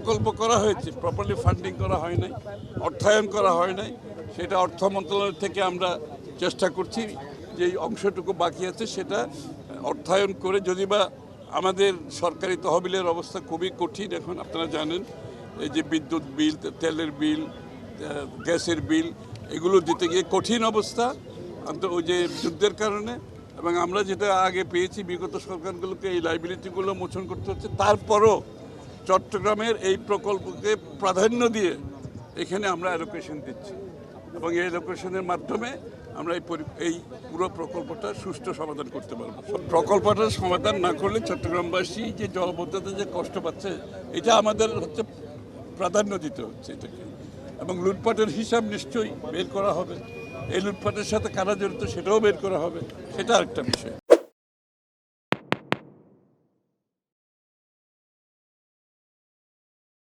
প্রকল্প করা হয়েছে, প্রপারলি ফান্ডিং করা হয় নাই, অর্থায়ন করা হয় নাই। সেটা অর্থ মন্ত্রণালয় থেকে আমরা চেষ্টা করছি যে অংশটুকু বাকি আছে সেটা অর্থায়ন করে, যদি বা আমাদের সরকারি তহবিলের অবস্থা খুবই কঠিন এখন, আপনারা জানেন। এই যে বিদ্যুৎ বিল, তেলের বিল, গ্যাসের বিল, এগুলো দিতে গিয়ে কঠিন অবস্থা ওই যে যুদ্ধের কারণে। এবং আমরা যেটা আগে পেয়েছি, বিগত সরকারগুলোকে এই লাইবিলিটিগুলো মোচন করতে হচ্ছে। তারপরও চট্টগ্রামের এই প্রকল্পকে প্রাধান্য দিয়ে এখানে আমরা অ্যালোকেশন দিচ্ছি, এবং এই অ্যালোকেশনের মাধ্যমে আমরা এই পুরো প্রকল্পটা সুষ্ঠু সমাধান করতে পারবো। প্রকল্পটার সমাধান না করলে চট্টগ্রামবাসী যে জলবদ্ধতা যে কষ্ট পাচ্ছে, এটা আমাদের হচ্ছে প্রাধান্য দিতে হচ্ছে এটাকে। এবং লুটপাটের হিসাব নিশ্চয়ই বের করা হবে, এই লুটপাটের সাথে কারা জড়িত সেটাও বের করা হবে, সেটা আরেকটা বিষয়।